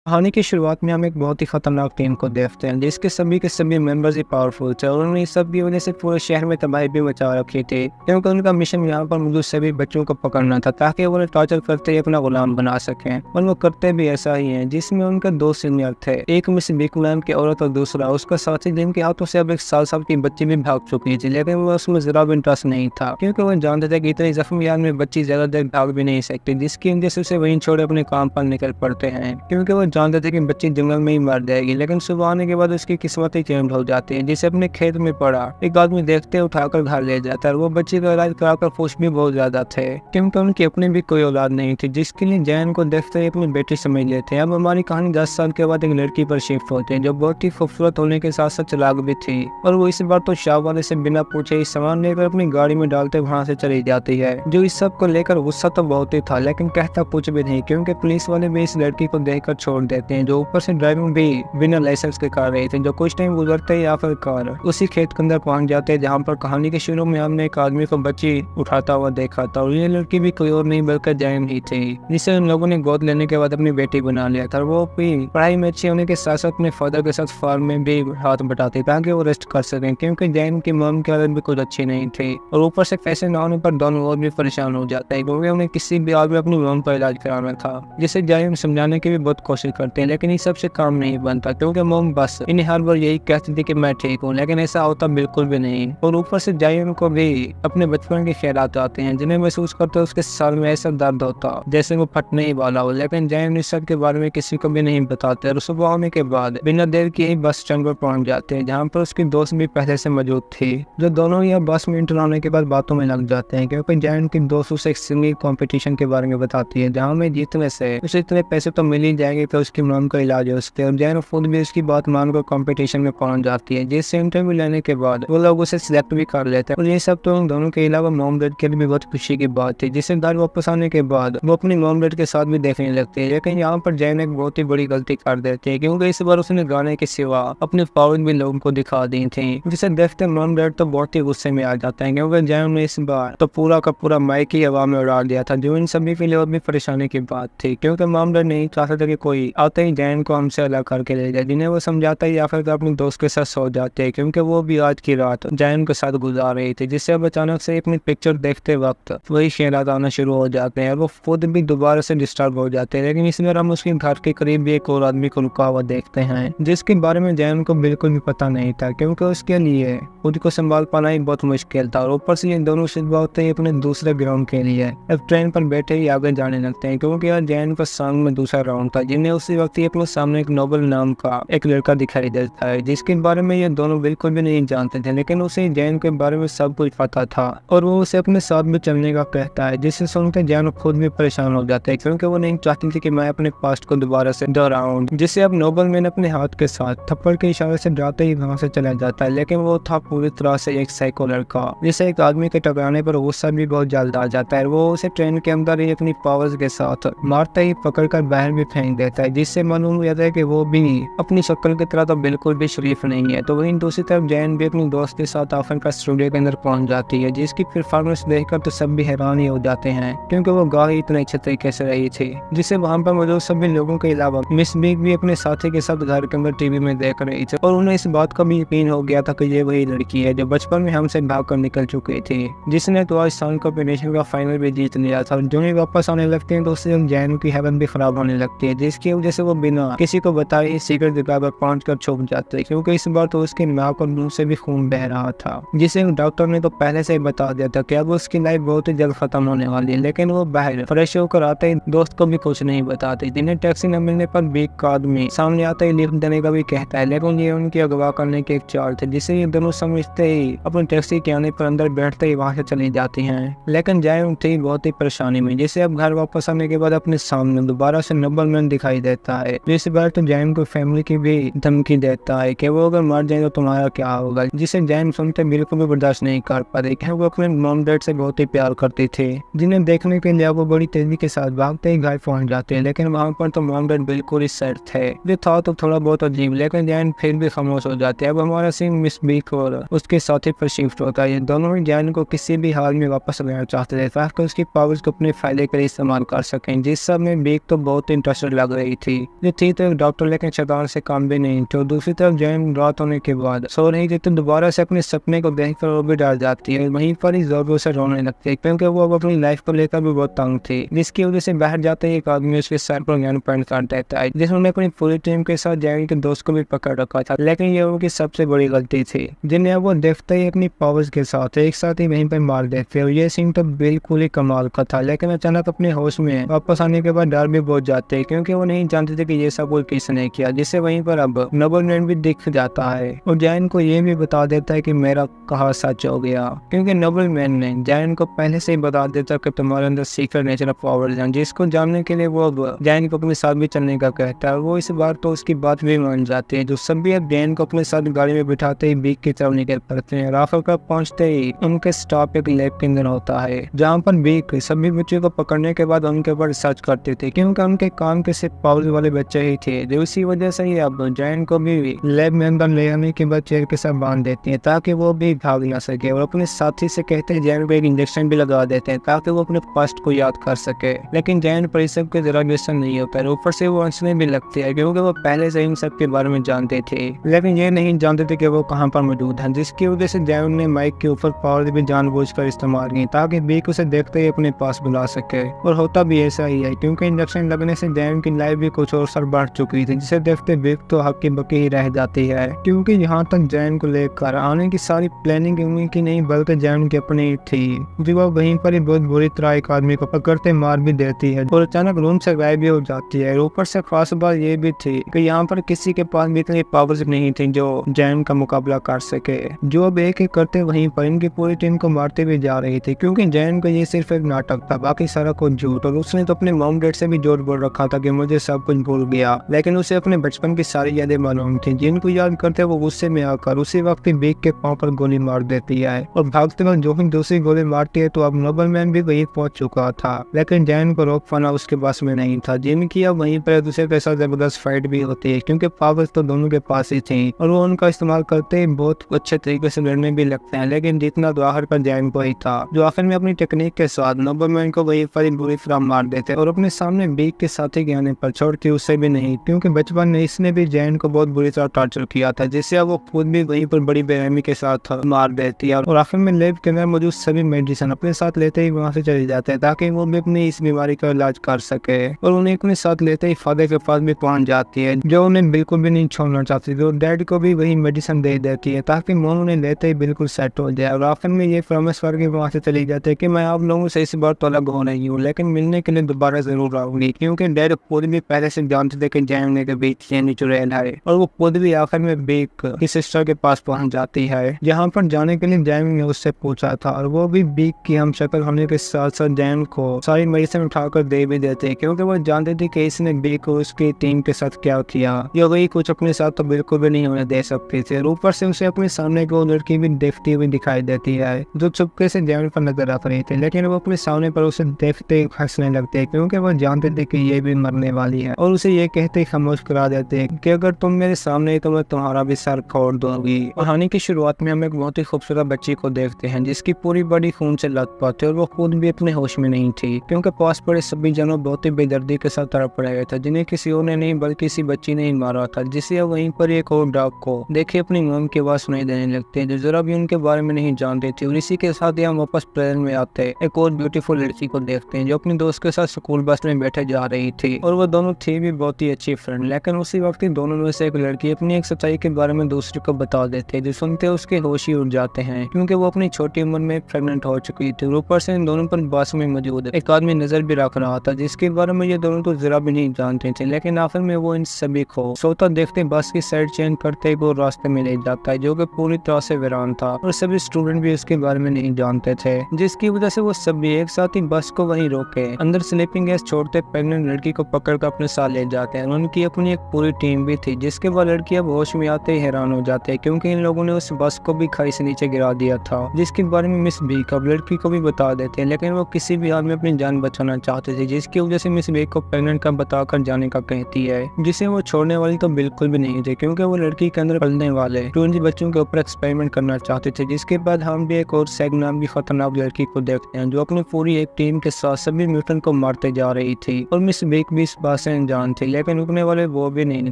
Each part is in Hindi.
कहानी की शुरुआत में हम एक बहुत ही खतरनाक टीम को देखते हैं जिसके सभी के सभी मेंबर्स ही पावरफुल थे और उन्होंने इस सब की वजह से पूरे शहर में तबाही भी मचा रखी थी क्योंकि उनका मिशन यहाँ पर मौजूद सभी बच्चों को पकड़ना था ताकि वो उन्हें टॉर्चर करते ही अपना गुलाम बना सकें और वो करते भी ऐसा ही है। जिसमें उनके दो सीनियर थे, एक मिस बिक नाम की औरत और दूसरा उसका साथी जिनके हाथों से अब एक साल की बच्ची भी भाग चुकी थी, लेकिन वो उसमें जरा भी इंटरेस्ट नहीं था क्योंकि वो जानते थे कि इतनी जख्मी हाल में बच्ची ज्यादा देर भाग भी नहीं सकती, जिसकी वजह से उसे वहीं छोड़े अपने काम पर निकल पड़ते हैं क्योंकि वो जानते थे कि बच्ची जंगल में ही मर जाएगी। लेकिन सुबह आने के बाद उसकी किस्मत ही चेंज हो जाती है, जिसे अपने खेत में पड़ा एक आदमी देखते उठाकर घर ले जाता है। वो बच्ची का इलाज कराकर खुश भी बहुत ज्यादा थे क्योंकि उनकी अपनी भी कोई औलाद नहीं थी, जिसके लिए जैन को देखते ही अपनी बेटी समझ लेते हैं। अब हमारी कहानी 10 साल के बाद एक लड़की पर शिफ्ट होती है जो बहुत ही खूबसूरत होने के साथ साथ चालाक भी थी और वो इस बार तो शाह वाले से बिना पूछे ही सामान लेकर अपनी गाड़ी में डालते वहाँ से चली जाती है। जो इस सब को लेकर गुस्सा तो बहुत ही था लेकिन कहता कुछ भी नहीं क्योंकि पुलिस वाले भी इस लड़की को देखकर छोड़ देते हैं, जो ऊपर से ड्राइविंग भी बिना लाइसेंस के कर रही थी। जो कुछ टाइम गुजरते ही आखिरकार उसी खेत के अंदर पहुंच जाते हैं जहाँ पर कहानी के शुरू में हमने एक आदमी को बच्ची उठाता हुआ देखा था और ये लड़की भी कोई और नहीं बल्कि जैन ही थी, जिसे उन लोगों ने गोद लेने के बाद अपनी बेटी बना लिया था। वो भी पढ़ाई में अच्छी होने के साथ साथ अपने फादर के साथ फार्म में भी हाथ बटाती ताकि वो रेस्ट कर सकें क्योंकि जैन की मॉम की हालत भी कुछ अच्छी नहीं थी और ऊपर से पैसे न होने पर दोनों और भी परेशान हो जाते हैं क्योंकि उन्हें किसी भी हाल में अपनी मॉम का इलाज कराना था, जिसे जैन समझाने की भी बहुत कोशिश करते हैं लेकिन इस सबसे काम नहीं बनता क्योंकि मॉम बस इन्हें हर बार यही कहती थी कि मैं ठीक हूँ, लेकिन ऐसा होता बिल्कुल भी नहीं। और ऊपर से जैन को भी अपने बचपन के ख्यालात आते हैं जिन्हें महसूस करते उसके साल में ऐसा दर्द होता जैसे वो फटने ही वाला हो, लेकिन जैन इस सब के बारे में किसी को भी नहीं बताते और सुबह होने के बाद बिना देर के ही बस स्टैंड पर पहुंच जाते हैं जहाँ पर उसकी दोस्त भी पहले से मौजूद थी। जो दोनों ही बस में इंटर आने के बाद बातों में लग जाते हैं क्योंकि जैन की दोस्त उसे एक सिंगिंग कॉम्पिटिशन के बारे में बताती है जहाँ में जीतने से उसे इतने पैसे तो मिल ही जाएंगे तो उसकी मॉम का इलाज हो सकता है। और जैन खुद भी उसकी बात मानकर कंपटीशन में पहुंच जाती है, जिससे इंटरव्यू लेने के बाद वो लोग उसे सिलेक्ट भी कर लेते हैं। और ये सब तो उन दोनों के अलावा मॉम डैड के लिए भी बहुत खुशी की बात थी, जिससे घर वापस आने के बाद वो अपनी मॉम डैड के साथ भी देखने लगते हैं। लेकिन यहाँ पर जैन एक बहुत ही बड़ी गलती कर देते हैं क्योंकि इस बार उसने गाने के सिवा अपने पावर भी लोगों को दिखा दी थी, जिसे देखते मॉम डैड तो बहुत ही गुस्से में आ जाते हैं क्योंकि जैन ने इस बार तो पूरा का पूरा माइक ही हवा में उड़ा दिया था, जो इन सभी के लिए और भी परेशानी की बात थी क्योंकि मॉम डैड नहीं चाहते थे कि कोई आते ही जैन को हमसे अलग करके ले जाए, जिन्हें वो समझाता ही आखिर अपने दोस्त के साथ सो जाते हैं क्योंकि वो भी आज की रात जैन के साथ गुजार रही थी। जिससे अब अचानक से अपनी पिक्चर देखते वक्त वही ख्यालात आना शुरू हो जाते हैं और वो खुद भी दोबारा से डिस्टर्ब हो जाते हैं। लेकिन इस बार हम उसके घर के करीब भी एक और आदमी को रुका हुआ देखते हैं जिसके बारे में जैन को बिल्कुल भी पता नहीं था क्योंकि उसके लिए खुद को संभाल पाना ही बहुत मुश्किल था। और ऊपर से ये दोनों सुबह होते ही अपने दूसरे ग्राउंड के लिए अब ट्रेन पर बैठे ही आगे जाने लगते हैं क्योंकि यार जैन का सॉन्ग में दूसरा राउंड था, जिन्हें उसी वक्त ही अपने सामने एक नोबल नाम का एक लड़का दिखाई देता है जिसके बारे में ये दोनों बिल्कुल भी नहीं जानते थे, लेकिन उसे जैन के बारे में सब कुछ पता था और वो उसे अपने साथ में चलने का कहता है, जिससे सुनकर जैन खुद भी परेशान हो जाता है क्योंकि वो नहीं चाहती थी कि मैं अपने पास्ट को दोबारा से दोहराऊं। जिसे अब नोबल मैन अपने हाथ के साथ थप्पड़ के इशारे से डराते ही वहाँ से चला जाता है, लेकिन वो था पूरी तरह से एक साइको लड़का जिसे एक आदमी के टकराने पर गुस्सा भी बहुत जल्द आ जाता है। वो उसे ट्रेन के अंदर ही अपनी पावर्स के साथ मारते ही पकड़कर बाहर भी फेंक देता है, जिससे मालूम हो जाता है कि वो भी अपनी शक्ल की तरह तो बिल्कुल भी शरीफ नहीं है। तो वहीं दूसरी तरफ जैन भी अपनी दोस्त के साथ आखिरकार स्टूडियो के अंदर पहुंच जाती है, जिसकी परफॉर्मेंस देखकर तो सब भी हैरान ही हो जाते हैं क्योंकि वो गा ही इतने अच्छे तरीके से रही थी, जिसे वहाँ पर मौजूद सभी लोगों के अलावा मिस बिग भी अपने साथी के साथ घर के अंदर टीवी में देख रही थी और उन्हें इस बात का भी यकीन हो गया था कि ये वही लड़की है जो बचपन में हमसे भागकर निकल चुकी थी, जिसने तो आज साल कॉम्पिटिशन का फाइनल भी जीत लिया था। जो ही वापस आने लगते हैं तो उससे जैन की हेवन भी खराब होने लगती है, जिसकी वजह से वो बिना किसी को बताए ही सीक्रेट जगह पर पहुंच कर छुप जाते हैं क्योंकि इस बार तो उसकी नाक और मुंह से भी खून बह रहा था, जिसे डॉक्टर ने तो पहले से ही बता दिया था कि अब उसकी लाइफ बहुत ही जल्द खत्म होने वाली है। लेकिन वो बाहर फ्रेश होकर आते ही दोस्त को भी कुछ नहीं बताते, जिन्हें टैक्सी न मिलने पर बिग का आदमी सामने आते ही लिफ्ट देने का भी कहता है, लेकिन ये उनकी अगवा करने की एक चाल थी, जिसे ये दोनों समझते ही अपनी टैक्सी के आने पर अंदर बैठते ही वहाँ से चली जाती हैं। लेकिन जैन थी बहुत ही परेशानी में, जिसे अब घर वापस आने के बाद अपने सामने दोबारा से नोबल मैन दिखाई देता है, जिस बार तो जैन को फैमिली की भी धमकी देता है कि वो अगर मर जाए तो तुम्हारा क्या होगा, जिसे जैन सुनते बिल्कुल भी बर्दाश्त नहीं कर पाते कि वो अपने मॉम डैड से बहुत ही प्यार करती थी, जिन्हें देखने के लिए वो बड़ी तेजी के साथ भागते ही घर पहुंच जाते हैं। लेकिन वहाँ पर तो मॉम डैड बिल्कुल ही सेट थे, जो था तो थोड़ा बहुत अजीब, लेकिन जैन फिर भी खामोश हो जाते हैं। अब हमारा सीन मिस बिग और उसके साथी पर शिफ्ट होता है। दोनों ही जैन को किसी भी हाल में वापस लाना चाहते थे ताकि उसकी पावर्स को अपने फायदे के लिए इस्तेमाल कर सकें, जिस सब में बिग तो बहुत इंटरेस्टेड लग रही रही थी। जो थी तो एक डॉक्टर लेकिन शैतान से काम भी नहीं थी। और दूसरी तरफ जैन रात होने के बाद सो रही थी तो दोबारा से अपने सपने को देखकर वो भी डर जाती है। वहीं पर ही जोर से रोने लगती है क्योंकि वो अब अपनी लाइफ को लेकर भी बहुत तंग थी, जिसकी वजह से बाहर जाते ही एक आदमी उसके सर पर गन पॉइंट कर देता है, जिसने अपनी पूरी टीम के साथ जैन के दोस्त को भी पकड़ रखा था। लेकिन ये उनकी सबसे बड़ी गलती थी, जिन्हें वो देखते ही अपनी पावर्स के साथ एक साथ ही वहीं पर मार देते। और ये सीन तो बिल्कुल ही कमाल का था। लेकिन अचानक अपने होश में वापस आने के बाद डर भी बहुत जाते हैं क्योंकि वो नहीं जानते थे कि ये सब कुछ किसने किया, जिससे वहीं पर अब नोबलमैन भी दिख जाता है और जैन को ये भी बता देता है कि मेरा कहा सच हो गया, क्योंकि नोबलमैन ने जैन को पहले से ही बता देता कि तुम्हारे अंदर सीक्रेट नेचर ऑफ पावर्स हैं, जिसको जानने के लिए वो जैन को अपने साथ भी चलने का कहता है। वो इस बार तो उसकी बात भी मान जाते हैं। जो सभी अब जैन को अपने साथ गाड़ी में बिठाते ही बीक की तरफ निकल पड़ते हैं। आखिरकार पहुंचते ही उनके स्टॉप एक लैब के अंदर होता है, जहाँ पर बीक सभी बच्चों को पकड़ने के बाद उनके ऊपर रिसर्च करते थे क्योंकि उनके काम के सिर्फ पावर्स वाले बच्चे ही थे। जो इसी वजह से ही अब जैन को भी लैब में अंदर ले आने के बाद चेयर के साथ बांध देती है ताकि वो भी भाग ना सके। और अपने साथी से कहते हैं जैन को एक इंजेक्शन भी लगा देते हैं ताकि वो अपने पास्ट को याद कर सके। लेकिन जैन पर इस सब के जरा भी असर नहीं होता है। ऊपर से वो हंसने भी लगते हैं क्योंकि वो पहले से इन सब के बारे में जानते थे, लेकिन ये नहीं जानते थे कि वो कहाँ पर मौजूद है, जिसकी वजह से जैन ने माइक के ऊपर पावर भी जानबूझकर इस्तेमाल की ताकि बीक उसे देखते ही अपने पास बुला सके। और होता भी ऐसा ही है क्योंकि इंजेक्शन लगने से जैन की लाइफ भी कुछ और सर बढ़ चुकी थी, जिसे देखते बीक तो हक्की बकी ही रह जाती है क्योंकि यहाँ तक जैन को लेकर आने की सारी प्लानिंग उनकी नहीं बल्कि जैन की अपनी थी। जो वो वहीं पर ही बहुत बुरी तरह एक आदमी को पकड़ते मार भी देती है और अचानक रूम से गायब भी हो जाती है। ऊपर से खास बात ये भी थी कि यहाँ पर किसी के पास भी इतनी पावर्स नहीं थी जो जैन का मुकाबला कर सके। जो अब एक एक करते वहीं पर इनकी पूरी टीम को मारते भी जा रही थी क्योंकि जैन को ये सिर्फ एक नाटक था, बाकी सारा कुछ झूठ। और उसने तो अपने मॉम डैड से भी जोर बोल रखा था कि मुझे सब कुछ भूल गया, लेकिन उसे अपने बचपन की सारी यादें मालूम थी जिनको याद करते वो गुस्से में आकर उसी वक्त ही बीक के पांव पर गोली मार देती है। और भागते वक्त जो ही दूसरी गोली मारती है तो अब नोबलमैन भी वहीं पहुंच चुका था, लेकिन जैन को रोक पाना उसके पास में नहीं था, जिनकी अब वहीं पर दूसरे के साथ जबरदस्त फाइट भी होती है क्योंकि पावर्स तो दोनों के पास ही थी और वो उनका इस्तेमाल करते ही बहुत अच्छे तरीके से लड़ने भी लगते हैं। लेकिन जीतना तो आखिर पर जैन को ही था, जो आखिर में अपनी टेक्निक के साथ नोबलमैन को वहीं पर बुरी तरह मार देते और अपने सामने बीक के साथी के आने पर छोड़ती उसे भी नहीं, क्योंकि बचपन में इसने भी जैन को बहुत बुरी तरह टॉर्चर किया था, जिससे अब वो खुद भी वहीं पर बड़ी बेरहमी के साथ मार देती है। और आखिर में लैब के अंदर मौजूद सभी मेडिसिन अपने साथ लेते ही वहाँ से चले जाते हैं ताकि वो भी अपनी इस बीमारी का इलाज कर सके। और उन्हें अपने साथ लेते ही फादर के पास भी पहुंच जाती है, जो उन्हें बिल्कुल भी नहीं छोड़ना चाहती थी। और डैड को भी वही मेडिसिन दे देती है ताकि मोन उन्हें लेते ही बिल्कुल सेट हो जाए। और आखिर में ये प्रॉमिस करके वहाँ से चली जाती है कि मैं आप लोगों से इस बार तो अलग हो रही हूँ, लेकिन मिलने के लिए दोबारा जरूर आऊंगी, क्योंकि डैड खुद भी पहले से जानते थे कि जैन के बीच ये चुड़ैल है। और वो खुद भी आखिर में बीक की सिस्टर के पास पहुंच जाती है, जहाँ पर जाने के लिए जैन ने उससे पूछा था। और वो भी बीक की हमशक्ल होने के साथ साथ जैन को सारी मेडिसिन उठाकर दे भी देते क्योंकि वो जानते थे कि इसने बीक को उसकी टीम के साथ क्या किया, या वही कुछ अपने साथ तो बिल्कुल भी नहीं होने दे सकते थे। ऊपर से उसे अपने सामने की वो लड़की भी देखती हुई दिखाई देती है जो चुपके से जैन पर नजर रख रही थी, लेकिन वो अपने सामने पर उसे देखते ही हंसने लगते हैं क्योंकि वो जानते थे कि ये भी मरने वाली है। और उसे ये कहते ही खामोश करा देते हैं कि अगर तुम मेरे सामने तो मैं तुम्हारा भी सर फोड़ दूंगी। कहानी की शुरुआत में हम एक बहुत ही खूबसूरत बच्ची को देखते हैं जिसकी पूरी बॉडी खून से लथपथ है और वो खुद भी अपने होश में नहीं थी क्योंकि पास पड़े सभी जनों बहुत ही बेदर्दी के साथ तड़प रहे थे, जिन्हें किसी और ने नहीं बल्कि किसी बच्ची ने ही मारा था, जिसे वहीं पर एक और डॉग को देखे अपनी मॉम की आवाज सुनाई देने लगते हैं जो जरा भी उनके बारे में नहीं जानते थे। और इसी के साथ ही हम वापस प्रेजेंट में आते हैं, एक और ब्यूटीफुल लड़की को देखते हैं जो अपनी दोस्त के साथ स्कूल बस में बैठे जा रही थी और वो दोनों थी भी बहुत ही अच्छी फ्रेंड। लेकिन उसी वक्त दोनों में से एक लड़की अपनी एक सच्चाई के बारे में दूसरे को बता देते हैं, जो सुनते उसके होश ही उड़ जाते हैं क्योंकि वो अपनी छोटी उम्र में प्रेग्नेंट हो चुकी थी। ऊपर से इन दोनों पर बस में मौजूद एक आदमी नजर भी रख रहा था जिसके बारे में ये दोनों तो जरा भी नहीं जानते थे। लेकिन आखिर में वो इन सभी को सोता देखते बस की साइड चेंज करते ही वो रास्ते में ले जाता है जो कि पूरी तरह से वीरान था और सभी स्टूडेंट भी उसके बारे में नहीं जानते थे, जिसकी वजह से वो सभी एक साथ ही बस को वहीं रोके अंदर स्लीपिंग गैस छोड़ते प्रेग्नेंट लड़की को पकड़कर अपने साथ ले जाते हैं। उनकी अपनी एक पूरी टीम भी थी जिसके बाद लड़की अब होश में आते ही हैरान हो जाते हैं क्योंकि इन लोगों ने उस बस को भी खाई से नीचे गिरा दिया था, जिसके बारे में मिस बीक अब लड़की को भी बता देते हैं। लेकिन वो किसी भी हाल में अपनी जान बचाना चाहते थे, जिसकी वजह से मिस बीक को प्रेग्नेंट का बताकर जाने का कहती है, जिसे वो छोड़ने वाली तो बिल्कुल भी नहीं थे क्योंकि वो लड़की के अंदर पलने वाले 20 बच्चों के ऊपर एक्सपेरिमेंट करना चाहते थे। जिसके बाद हम भी एक और सैग नाम की खतरनाक लड़की को देखते हैं जो अपनी पूरी एक टीम के साथ सभी म्यूटेंट को मारते जा रही थी और मिस बीक भी इस बात से अनजान थे, लेकिन रुकने वाले वो भी नहीं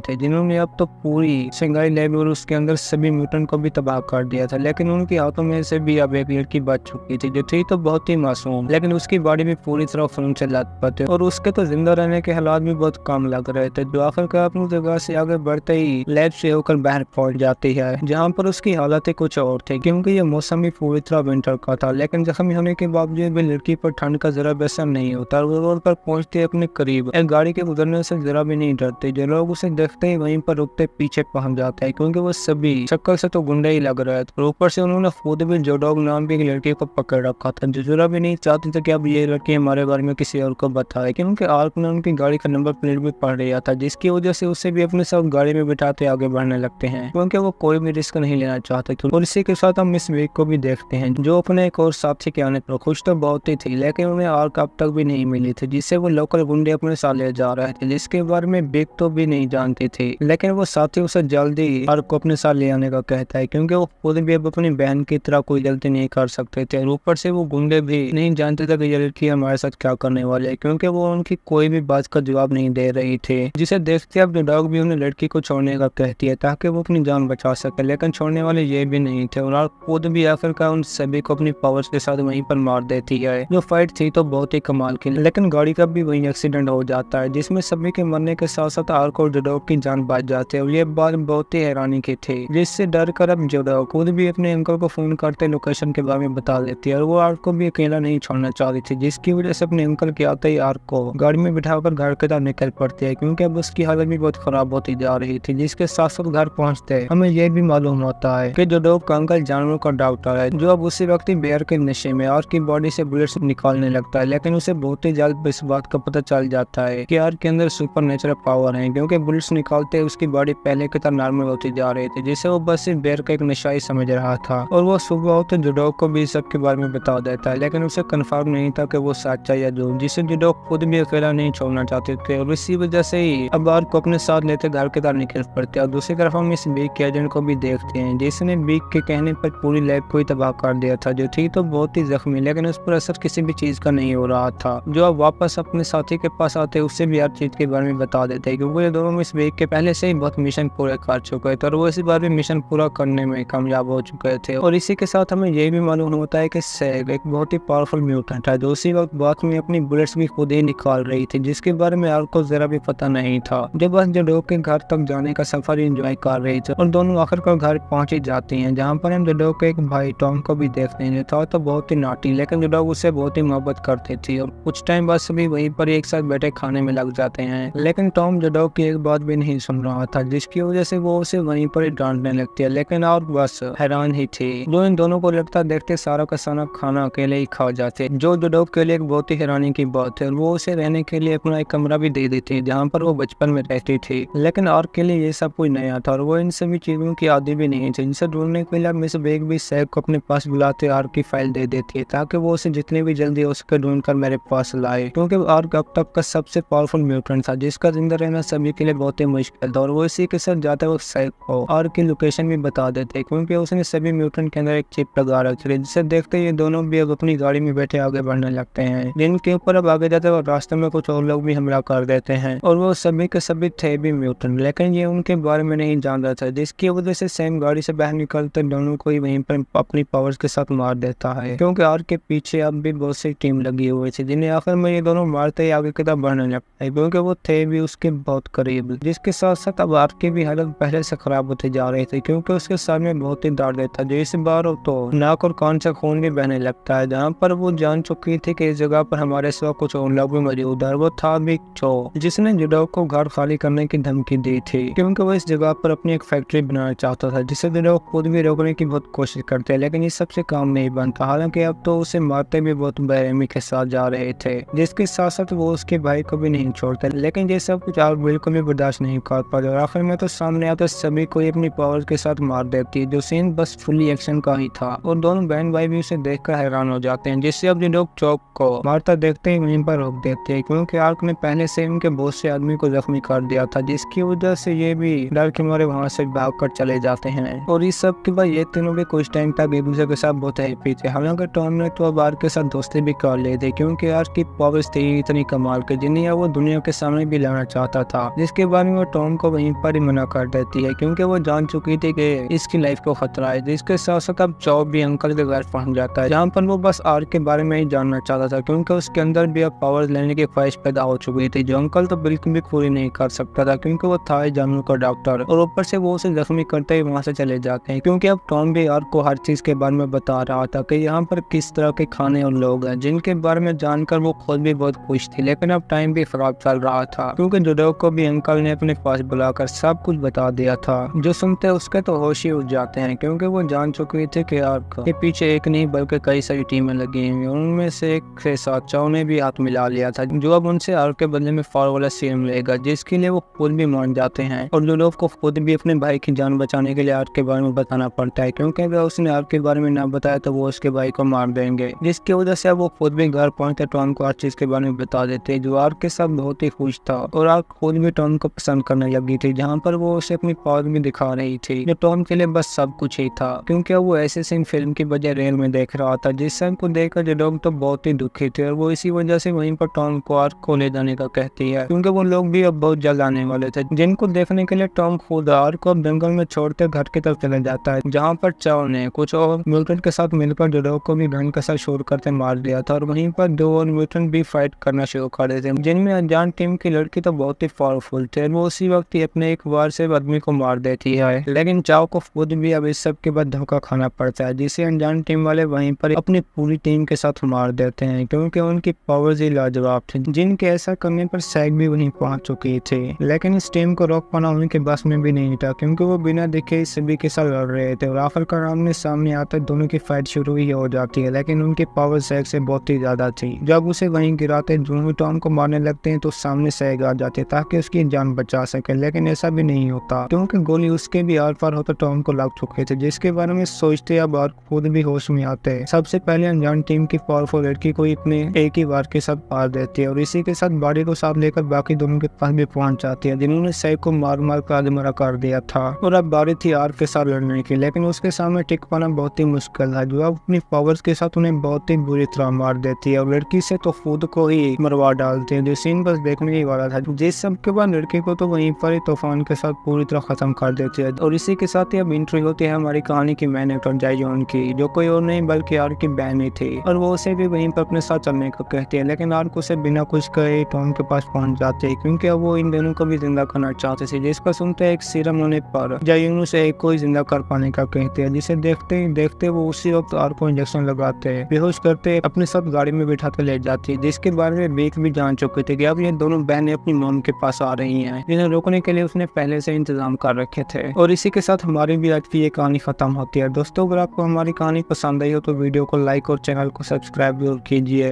थे जिन्होंने अब तो पूरी सिंगाई लैब और उसके अंदर सभी म्यूटेंट को भी तबाह कर दिया था। लेकिन उनके हाथों में से भी अब एक लड़की बच चुकी थी जो थी तो बहुत ही मासूम, लेकिन उसकी बॉडी भी पूरी तरह खून से लथपथ और उसके तो जिंदा रहने के हालात भी बहुत कम लग रहे थे, जो आखिरकार अपनी जगह से आगे बढ़ते ही लैब से होकर बाहर पहुंच जाती है, जहाँ पर उसकी हालत कुछ और थी क्योंकि ये मौसम भी पूरी तरह विंटर का था। लेकिन जख्मी होने के बावजूद भी लड़की पर ठंड का जरा भी असर नहीं होता। वो रोड पर पहुंचते अपने करीब एक गाड़ी के गुजरने से जरा भी नहीं डरते, जो लोग उसे देखते ही वहीं पर रुकते पीछे पहुंच जाते हैं क्योंकि वो सभी शक्ल से तो गुंडे ही लग रहे थे। ऊपर से उन्होंने खुद भी जोडॉग नाम की एक लड़की को पकड़ रखा था जो जरा भी नहीं चाहती थी कि अब ये लड़की हमारे बारे में किसी और को बताए, क्योंकि आर्क ने उनकी गाड़ी का नंबर प्लेट भी पढ़ लिया था, जिसकी वजह से उसे भी अपने साथ गाड़ी में बिठाते आगे बढ़ने लगते हैं क्योंकि वो कोई भी रिस्क नहीं लेना चाहते। और इसी के साथ हम मिस वीक को भी देखते हैं जो अपने एक और साथी के आने पर खुश तो बहुत ही थी, लेकिन उन्हें आर्क अब तक भी नहीं मिली थी जिससे वो लोकल गुंडे अपने साथ ले जा रहे थे, जिसके बारे में बिग तो भी नहीं जानती थी। लेकिन वो साथी उसे जल्दी आर्क को अपने साथ ले आने का कहता है क्योंकि वो खुद भी अब अपनी बहन की तरह कोई गलती नहीं कर सकते थे। ऊपर से वो गुंडे भी नहीं जानते थे कि ये लड़की हमारे साथ क्या करने वाले है क्योंकि वो उनकी कोई भी बात का जवाब नहीं दे रही थी, जिसे देखते अब डॉग भी उन्हें लड़की को छोड़ने का कहती है ताकि वो अपनी जान बचा सके, लेकिन छोड़ने वाले ये भी नहीं थे और खुद भी आखिरकार उन सभी को अपनी पावर्स के साथ वहीं पर मार देती है। जो फाइट थी तो बहुत ही कमाल की, लेकिन गाड़ी का भी वही एक्सीडेंट हो जाता है जिसमें सभी के मरने के साथ साथ आर्क और जोडॉग की जान बच जाती है और ये बात बहुत ही हैरानी की थी, जिससे डर कर अब जोडॉग खुद भी अपने अंकल को फोन करते लोकेशन के बारे में बता देती है और वो आर्क को भी अकेला नहीं छोड़ना चाहती थी, जिसकी वजह से अपने अंकल के आते ही आर्क को गाड़ी में बिठाकर घर की तरफ निकल पड़ती है क्योंकि अब उसकी हालत भी बहुत खराब होती जा रही थी। जिसके साथ साथ घर पहुंचते हमें यह भी मालूम होता है कि जोडॉग का अंकल जानवरों का डॉक्टर है जो अब उसी वक्त बेयर के नशे में आर्क की बॉडी से बुलेट्स निकालने लगता है, लेकिन उसे बहुत ही जल्द इस बात का पता चल जाता है कि आर्क के अंदर सुपर नेचुरल पावर है क्योंकि बुलेट्स निकालते उसकी बॉडी पहले की तरह नॉर्मल होती जा रही थी, जिसे वो बस सिर्फ बेयर का एक नशा ही समझ रहा था। और वो सुबह होते जोडॉग को भी सब के बारे में बता देता है, लेकिन उसे कंफर्म नहीं था कि वो सच्चा या झूठ, जिसे जोडॉग खुद भी अकेला नहीं छोड़ना चाहते थे और इसी वजह से ही अब आर्क को अपने साथ लेते घर की तरफ निकल पड़ते हैं। और दूसरी तरफ हम इस बिग के एजेंट को भी देखते हैं जिसने बिग के कहने पर पूरी लैब को ही तबाह कर दिया था, जो थी तो बहुत ही जख्मी, लेकिन उस पर असर किसी भी चीज का नहीं हो रहा था। जो अब वापस अपने साथी के पास आते उससे भी हर चीज के बारे में बता देते हैं क्योंकि ये दोनों इस वीक के पहले से ही बहुत मिशन पूरे कर चुके थे और वो इसी बार भी मिशन पूरा करने में कामयाब हो चुके थे। और इसी के साथ हमें ये भी मालूम होता है कि सैग एक बहुत ही पावरफुल म्यूटेंट है जो उसी वक्त बाद में अपनी बुलेट्स भी खुद ही निकाल रही थी, जिसके बारे में आर्क को जरा भी पता नहीं था। जो बस जोडॉग के घर तक जाने का सफर एंजॉय कर रही थी और दोनों आखिरकार घर पहुंच ही जाती हैं, जहाँ पर हम जोडॉग के एक भाई टॉम को भी देखते हैं। था तो बहुत ही नाटी, लेकिन जोडॉग उससे बहुत ही मोहब्बत करती थी और कुछ टाइम बाद सभी वहीं पर एक साथ बैठे खाने में लग जाते हैं, लेकिन टॉम जोडॉग की एक बात भी नहीं सुन रहा था, जिसकी वजह से वो उसे वहीं पर डांटने लगती है। लेकिन और बस हैरान ही थी, जो इन दोनों को लगता देखते सारा का सारा खाना अकेले ही खा जाते, जो जोडॉग के लिए एक बहुत ही हैरानी की बात है। और वो उसे रहने के लिए अपना एक कमरा भी दे देती है जहाँ पर वो बचपन में रहती थी, लेकिन आर्क के लिए ये सब कुछ नया था और वो इन सभी चीजों की आदी भी नहीं थी, जिसे ढूंढने के लिए मिस बेग भी सैग को अपने पास बुलाते आर्क की फाइल दे देती है ताकि वो उसे जितनी भी जल्दी हो सके ढूंढकर मेरे पास लाए, क्योंकि आर्क अब तक का सबसे पावरफुल म्यूटेंट था जिसका जिंदा रहना सभी के लिए बहुत ही मुश्किल था। और वो इसी के साथ जाते वक्त सैग को आर्क की लोकेशन भी बता देते क्योंकि उसने सभी म्यूटेंट के अंदर एक चिप लगा रखी थी, जिसे देखते ये दोनों भी अब अपनी गाड़ी में बैठे आगे बढ़ने लगते हैं, जिनके ऊपर अब आगे जाते वक्त रास्ते में कुछ और लोग भी हमला कर देते हैं और वो सभी के सभी थे भी म्यूटेंट, लेकिन ये उनके बारे में नहीं जान रहा था, जिसकी वजह से सैम गाड़ी से बाहर निकलते दोनों को ही वहीं पर अपनी पावर्स के साथ मार देता है, क्योंकि आर्क के पीछे अब भी बहुत सी टीम लगी हुई थी, जिन्हें आखिर में ये दोनों मारते ही आगे की तरफ बढ़ने लगते हैं क्योंकि वो थे भी उसके बहुत करीब। जिसके साथ साथ अब आर्क की भी हालत पहले से खराब होती जा रही थी क्योंकि उसके सर में बहुत ही दर्द था, जो इस बार तो नाक और कान से खून भी बहने लगता है, जहाँ पर वो जान चुकी थी कि इस जगह पर हमारे सिवा कुछ और लोग भी मौजूद है। वो था बिग चो, जिसने जोडॉग को घर खाली करने की धमकी दी थी क्योंकि वो इस जगह पर अपनी एक फैक्ट्री बनाना चाहता था, जिसे जोडॉग खुद भी रोकने की बहुत कोशिश करते हैं, लेकिन इस सबसे काम नहीं बनता। हालांकि अब तो उसे मारते भी बहुत बेरहमी के साथ जा रहे थे, जिसके साथ साथ वो उसके भाई को भी नहीं छोड़ते, लेकिन ये सब कुछ आर्क बिल्कुल भी बर्दाश्त नहीं कर पाते और आखिर में तो सामने आते सभी को अपनी पावर के साथ मार देती है, जो सीन बस फुली एक्शन का ही था और दोनों बहन भाई भी उसे देखकर हैरान हो जाते हैं, जिससे अब जोडॉग चौक को मारता देखते ही वहीं पर रोक देते हैं क्योंकि आर्क ने पहले से उनके बहुत से आदमी को जख्मी कर दिया था, जिसकी वजह से ये भी डर के मारे वहाँ से भाग कर चले जाते हैं। और इस सब के बाद ये तीनों भी कुछ टाइम तक एक दूसरे के साथ बहुत हैप्पी थे। हालांकि टॉम ने तो अब आर्क के साथ दोस्ती भी कर ली थी क्योंकि आर्क की पावर्स थी इतनी कमाल के, जिन्हें वो दुनिया के सामने भी लाना चाहता था, जिसके बारे में वो टॉम को वहीं पर ही मना कर देती है क्योंकि वो जान चुकी थी कि इसकी लाइफ को खतरा है। जिसके साथ साथ अब चाओ भी अंकल के घर पहुंच जाता है, जहाँ पर वो बस आर्क के बारे में ही जानना चाहता था क्योंकि उसके अंदर भी अब पावर लेने की ख्वाहिश पैदा हो चुकी थी, जो अंकल तो बिल्कुल भी पूरी नहीं कर सकता था क्योंकि वो था जानवर का डॉक्टर, और ऊपर से वो उसे जख्मी करते ही वहाँ से चले जाते हैं क्योंकि अब टॉम भी आर्क को हर चीज के बारे में बता रहा था कि यहाँ पर किस तरह के खाने और लोग हैं, जिनके बारे में जानकर वो खुद भी बहुत खुश थी। लेकिन अब टाइम भी खराब चल रहा था क्योंकि जुडो को भी अंकल ने अपने पास बुलाकर सब कुछ बता दिया था, जो सुनते उसके तो होश ही उड़ जाते हैं क्योंकि वो जान चुकी थी कि आर्क के पीछे एक नहीं बल्कि कई सारी टीमें लगी हुई, उनमें से एक के साथ चाओ ने भी हाथ मिला लिया था, जो अब उनसे आर्क के बदले में फॉर वाला सीरम लेगा, जिसके लिए वो खुद भी मान जाते हैं। और जुडो को खुद भी अपने भाई की जान बचाने के लिए आर्क के बारे में बताना पड़ता है क्योंकि अगर उसने आर्क के बारे में ना बताया तो वो उसके भाई को मार देंगे, जिसकी वजह से वो खुद भी घर पहुंचते टॉम को हर चीज के बारे में बता देते, जो आर्क के साथ बहुत ही खुश था। और आर्क खुद भी टॉम को पसंद करने लगी थी, जहाँ पर वो उसे अपनी पावर भी दिखा रही थी, जो टॉम के लिए बस सब कुछ ही था क्योंकि वो ऐसे सीन फिल्म की बजाय रियल में देख रहा था, जिस सीन को देखकर जुडो तो बहुत ही दुखी थे और वो इसी वजह से वहीं पर टॉम को आर्क को ले जाने का कहती है क्योंकि वो लोग भी अब बहुत जल्द आने वाले थे, जिनको देखने के लिए टॉम खुद आर्क को अब जंगल में छोड़ते घर की तरफ चले जाता है, जहाँ पर चाओ ने कुछ और म्यूटेंट के साथ मिलकर जुडो को भी घन के साथ शोर करते मार दिया था और वहीं पर दो और म्यूटेंट भी फाइट करना शुरू कर देते थे, जिनमें अनजान टीम की लड़की तो बहुत ही पावरफुल थे। वो उसी वक्त ही अपने एक वार से आदमी को मार देती है, लेकिन चाओ को खुद भी अब इस सब के बाद धोखा खाना पड़ता है, जिसे अनजान टीम वाले वहीं पर अपनी पूरी टीम के साथ मार देते हैं क्योंकि उनकी पावर्स ही लाजवाब थी, जिनके ऐसा करने पर सैग भी वहीं पहुंच चुकी थी। लेकिन इस टीम को रोक पाना उनके बस में भी नहीं था क्योंकि वो बिना देखे सभी के साथ लड़ रहे थे और आखिरकार आमने सामने आते दोनों की फाइट शुरू ही हो जाती है, लेकिन उनकी पावर सैग से बहुत ही ज्यादा थी। जब उसे वहीं गिराते दोनों टॉम को मारने लगते हैं तो सामने सैग आ जाते ताकि उसकी जान बचा सके, लेकिन ऐसा भी नहीं होता क्योंकि गोली उसके भी आर पार होकर टॉम को लग चुके थे, जिसके बारे में सोचते अब आर्क खुद भी होश में आते। सबसे पहले अनजान टीम की पावरफुल लड़की को अपने एक ही वार के साथ मार देती है और इसी के साथ बाड़ी को साथ लेकर बाकी दोनों के पास भी पहुंच जाती है, जिन्होंने सैग को मार मार कर आधमरा कर दिया था। और अब बारी थी आर्क के साथ लड़ने की, लेकिन उसके सामने टिक पाना बहुत ही मुश्किल है, जो अब अपनी पावर्स के साथ उन्हें बहुत ही बुरी तरह मार देती है और लड़की से तो खुद को ही मरवा डालती है, जो सीन बस देखने ही वाला था। जिस सब के बाद लड़की को तो वहीं पर ही तूफान के साथ पूरी तरह खत्म कर देती है और इसी के साथ ही अब एंट्री होती है हमारी कहानी की मैन एक्टर जाइयोन की, जो कोई और नहीं बल्कि आर्क की बहन ही थी और वो उसे भी वहीं पर अपने साथ चलने को कहती है, लेकिन आर्क उसे बिना कुछ कहे टॉम के पास पहुंच जाते हैं क्योंकि अब वो इन दोनों को भी जिंदा करना चाहते थे, जिसका सुनते एक सीरम होने पर जाइयोन उसे एक को ही जिंदा कर पाने का कहते हैं, जिसे देखते ही देखते वो उसी वक्त आर्क को इंजेक्शन लगाते हैं, बेहोश करते अपने साथ गाड़ी में बिठा कर ले जाती है, जिसके बारे में बेक भी जान चुके थे कि अब ये दोनों बहनें अपनी मॉम के पास आ रही हैं, जिन्हें रोकने के लिए उसने पहले से इंतजाम कर रखे थे। और इसी के साथ हमारी भी आज की ये कहानी खत्म होती है। दोस्तों, अगर आपको हमारी कहानी पसंद आई हो तो वीडियो को लाइक और चैनल को सब्सक्राइब जरूर कीजिए।